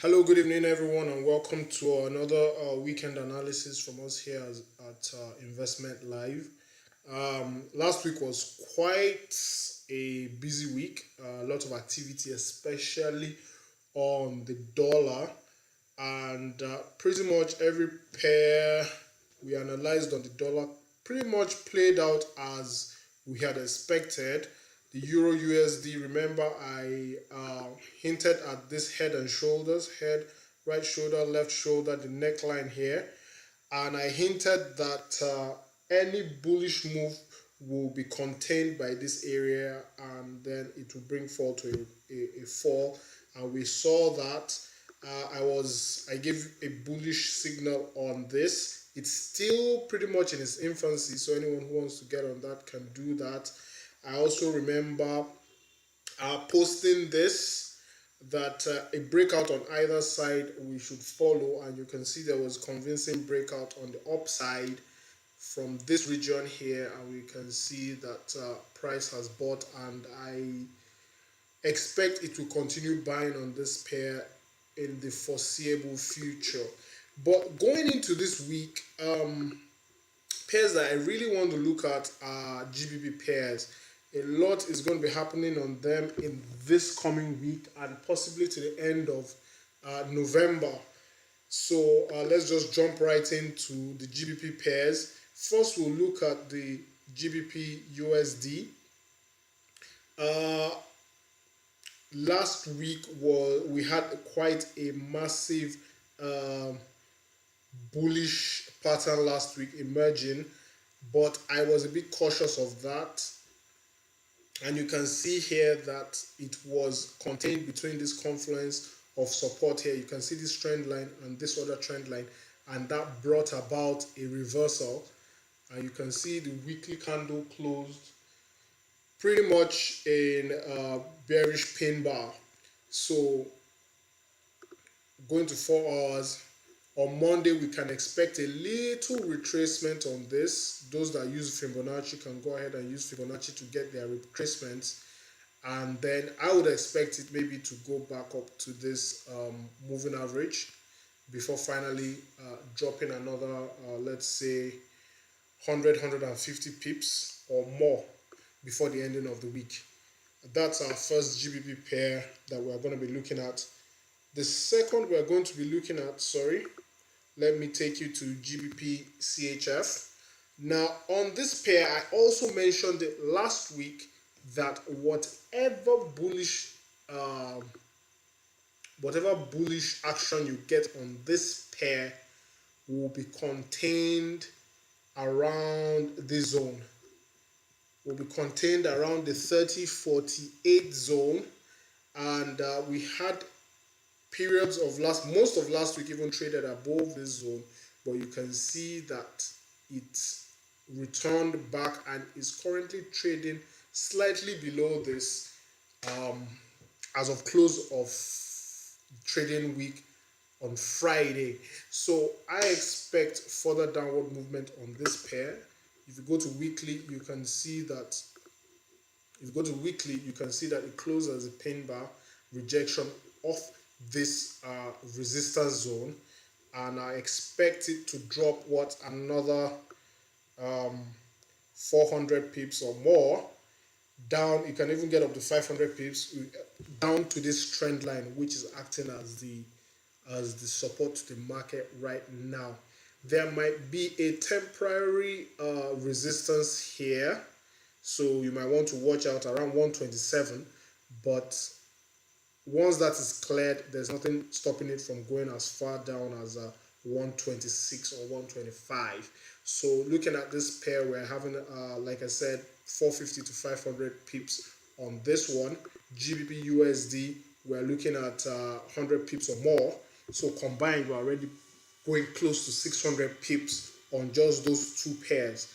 Hello, good evening, everyone, and welcome to another weekend analysis from us here at Investment Live. Last week was quite a busy week, a lot of activity, especially on the dollar, and pretty much every pair we analyzed on the dollar pretty much played out as we had expected. The Euro USD, remember I hinted at this head and shoulders, head, right shoulder, left shoulder, the neckline here, and I hinted that any bullish move will be contained by this area, and then it will bring fall to a fall, and we saw that. I gave a bullish signal on this. It's still pretty much in its infancy, so anyone who wants to get on that can do that. I also remember posting this, that a breakout on either side we should follow, and you can see there was convincing breakout on the upside from this region here, and we can see that price has bought, and I expect it to continue buying on this pair in the foreseeable future. But going into this week, pairs that I really want to look at are GBP pairs. A lot is going to be happening on them in this coming week and possibly to the end of November. So let's just jump right into the GBP pairs. First, we'll look at the GBP USD. Last week we had quite a massive um, bullish pattern last week emerging, but I was a bit cautious of that, and you can see here that it was contained between this confluence of support here. You can see this trend line and this other trend line, and that brought about a reversal, and you can see the weekly candle closed pretty much in a bearish pin bar. So going to 4 hours, on Monday we can expect a little retracement on this. Those that use Fibonacci can go ahead and use Fibonacci to get their retracements, and then I would expect it maybe to go back up to this moving average before finally dropping another let's say 150 pips or more before the ending of the week. That's our first GBP pair that we are going to be looking at. The second we are going to be looking at, let me take you to GBP CHF. Now, on this pair, I also mentioned it last week that uh, whatever bullish action you get on this pair will be contained around this zone. Will be contained around the 3048 zone, and we had periods of most of last week even traded above this zone, but you can see that it returned back and is currently trading slightly below this as of close of trading week on Friday. So I expect further downward movement on this pair. If you go to weekly, you can see that it closed as a pin bar rejection of this resistance zone, and I expect it to drop another 400 pips or more down. You can even get up to 500 pips down to this trend line, which is acting as the support to the market right now. There might be a temporary resistance here, so you might want to watch out around 127, but once that is cleared, there's nothing stopping it from going as far down as 126 or 125. So looking at this pair, we're having like I said, 450 to 500 pips on this one. GBP USD, we're looking at 100 pips or more. So combined, we're already going close to 600 pips on just those two pairs.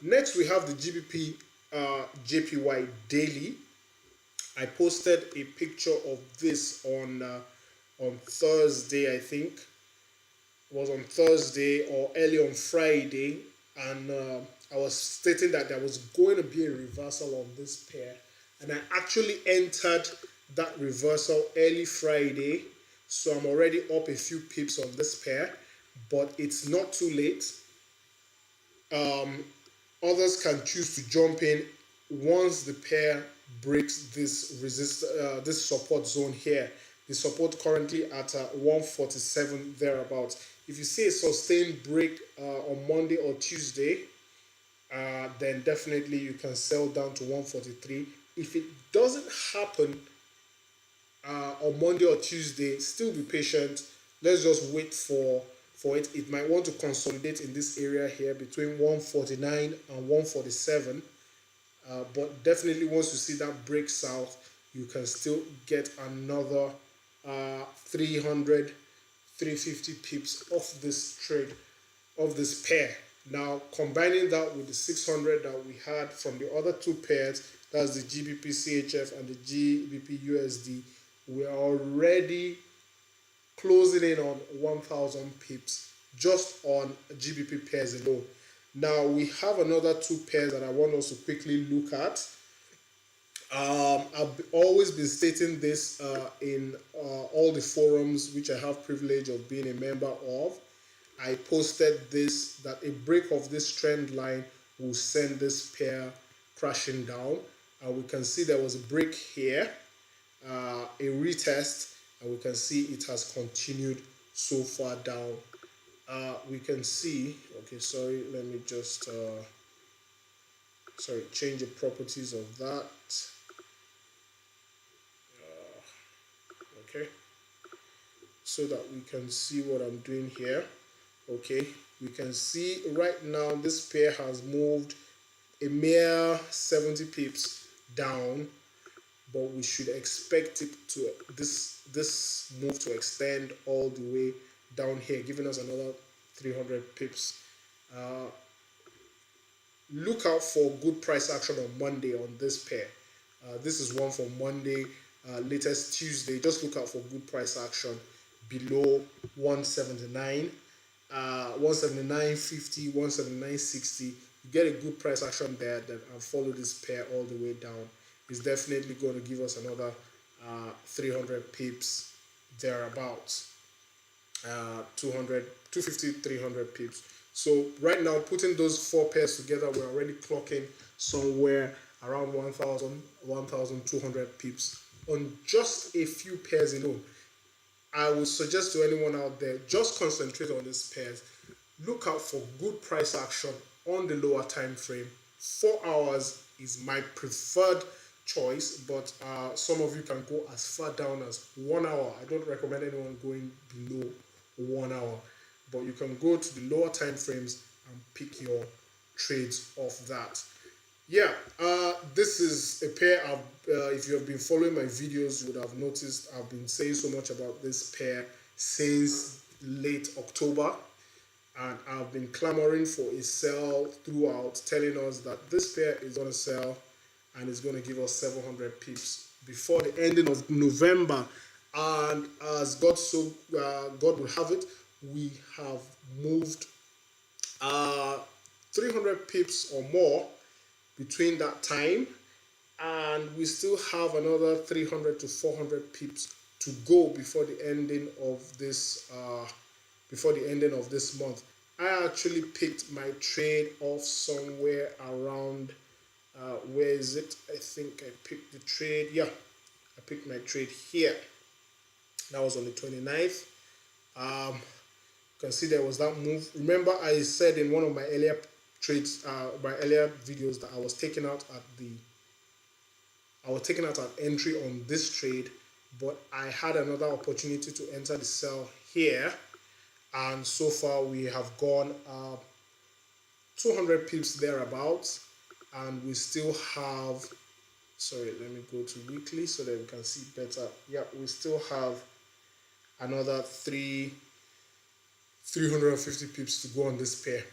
Next, we have the GBP JPY daily. I posted a picture of this on Thursday, I think. It was on Thursday or early on Friday, and I was stating that there was going to be a reversal on this pair, and I actually entered that reversal early Friday. So I'm already up a few pips on this pair, but it's not too late. Others can choose to jump in once the pair breaks this support zone here. The support currently at 147 thereabouts. If you see a sustained break on Monday or Tuesday, then definitely you can sell down to 143. If it doesn't happen on Monday or Tuesday, still be patient. Let's just wait for it. It might want to consolidate in this area here between 149 and 147. But definitely once you see that break south, you can still get another 300, 350 pips off this trade, of this pair. Now combining that with the 600 that we had from the other two pairs, that's the GBP CHF and the GBP USD, we are already closing in on 1000 pips just on GBP pairs alone. Now we have another two pairs that I want us to quickly look at. I've always been stating this in all the forums which I have privilege of being a member of. I posted this, that a break of this trend line will send this pair crashing down. We can see there was a break here, a retest, and we can see it has continued so far down. We can see, okay, sorry, let me just change the properties of that. Okay, so that we can see what I'm doing here. Okay, we can see right now this pair has moved a mere 70 pips down, but we should expect it to this move to extend all the way down here, giving us another 300 pips. Look out for good price action on Monday on this pair. This is one for Monday, latest Tuesday. Just look out for good price action below 179, 179.50, 179.60. You get a good price action there, then I'll follow this pair all the way down. It's definitely going to give us another 300 pips thereabouts. 200, 250, 300 pips. So right now, putting those four pairs together, we're already clocking somewhere around 1,000, 1,200 pips on just a few pairs alone. I would suggest to anyone out there, just concentrate on these pairs. Look out for good price action on the lower time frame. 4 hours is my preferred choice, but some of you can go as far down as 1 hour. I don't recommend anyone going below 1 hour, but you can go to the lower time frames and pick your trades off that. Yeah, this is a pair if you have been following my videos, you would have noticed I've been saying so much about this pair since late October, and I've been clamoring for a sell throughout, telling us that this pair is going to sell and it's going to give us 700 pips before the ending of November. And as God will have it, we have moved 300 pips or more between that time, and we still have another 300 to 400 pips to go before the ending of this month. I actually picked my trade off somewhere around where is it? I think I picked the trade. Yeah, I picked my trade here. That was on the 29th. You can see there was that move. Remember, I said in one of my earlier trades, my earlier videos, that I was taking out an entry on this trade, but I had another opportunity to enter the sell here, and so far we have gone 200 pips thereabouts, and we still have, sorry, let me go to weekly so that we can see better. Yeah, we still have another 350 pips to go on this pair.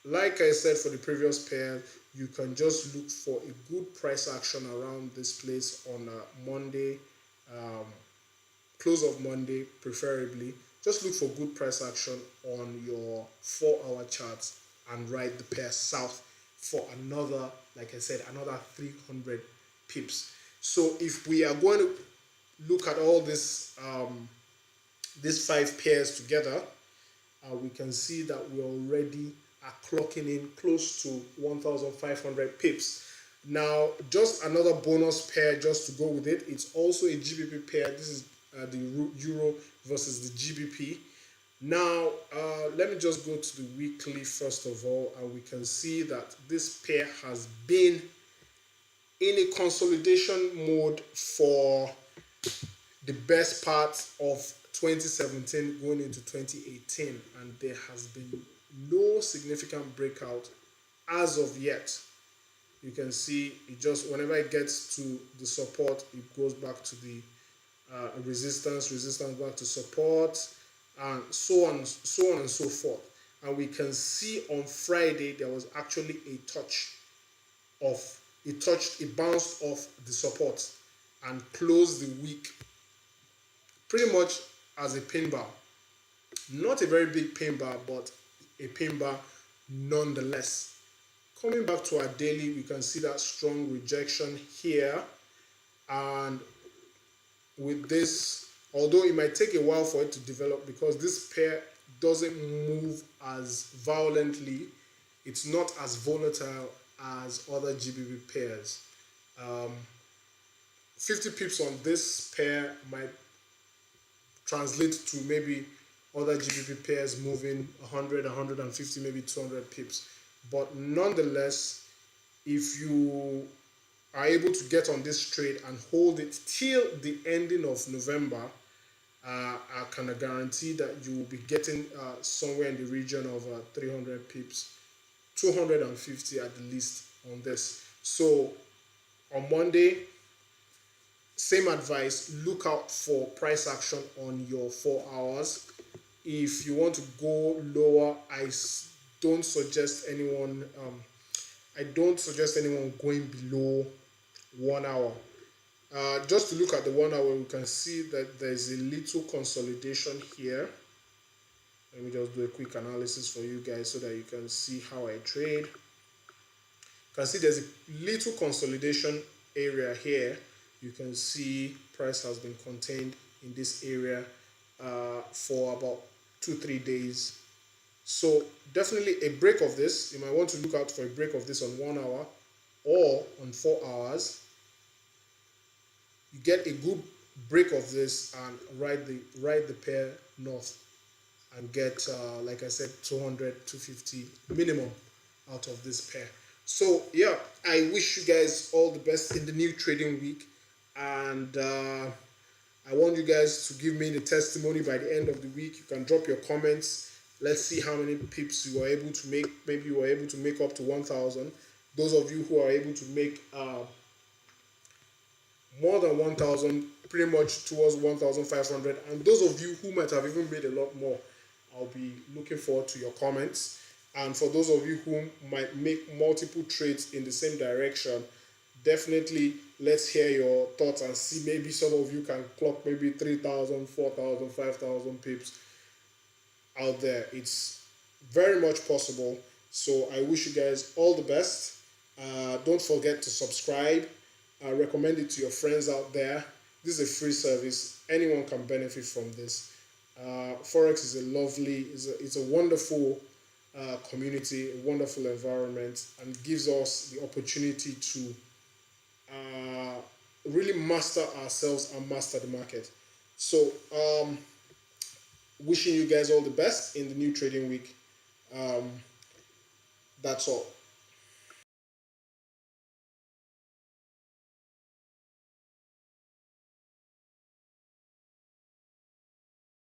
Like I said for the previous pair, you can just look for a good price action around this place on Monday, close of Monday preferably. Just look for good price action on your 4-hour charts and ride the pair south for another, like I said, another 300 pips. So if we are going to look at all this these 5 pairs together, we can see that we already are clocking in close to 1,500 pips. Now, just another bonus pair just to go with it. It's also a GBP pair. This is the Euro versus the GBP. Now, let me just go to the weekly first of all, and we can see that this pair has been in a consolidation mode for the best part of 2017 going into 2018, and there has been no significant breakout as of yet. You can see it just whenever it gets to the support, it goes back to the resistance back to support, and so on and so forth. And we can see on Friday there was actually a touch of it bounced off the support and closed the week pretty much as a pin bar. Not a very big pin bar, but a pin bar nonetheless. Coming back to our daily, we can see that strong rejection here, and with this, although it might take a while for it to develop because this pair doesn't move as violently, it's not as volatile as other GBP pairs. 50 pips on this pair might translate to maybe other GBP pairs moving 100, 150, maybe 200 pips. But nonetheless, if you are able to get on this trade and hold it till the ending of November, I can guarantee that you will be getting somewhere in the region of 300 pips, 250 at the least on this. So on Monday, same advice, look out for price action on your 4 hours. If you want to go lower, don't suggest anyone going below 1 hour. Just to look at the 1 hour, we can see that there's a little consolidation here. Let me just do a quick analysis for you guys so that you can see how I trade. You can see there's a little consolidation area here. You can see price has been contained in this area for about 2-3 days. So definitely a break of this, you might want to look out for a break of this on 1 hour or on 4 hours. You get a good break of this and ride the pair north and get like I said, 200, 250 minimum out of this pair. So yeah, I wish you guys all the best in the new trading week, and I want you guys to give me the testimony by the end of the week. You can drop your comments. Let's see how many pips you were able to make. Maybe you were able to make up to 1,000. Those of you who are able to make more than 1,000, pretty much towards 1,500, and those of you who might have even made a lot more, I'll be looking forward to your comments. And for those of you who might make multiple trades in the same direction, definitely let's hear your thoughts and see, maybe some of you can clock maybe 3,000, 4,000, 5,000 pips out there. It's very much possible. So I wish you guys all the best. Don't forget to subscribe. Recommend it to your friends out there. This is a free service. Anyone can benefit from this. Forex is it's a wonderful community, a wonderful environment, and gives us the opportunity to really master ourselves and master the market. So wishing you guys all the best in the new trading week. That's all.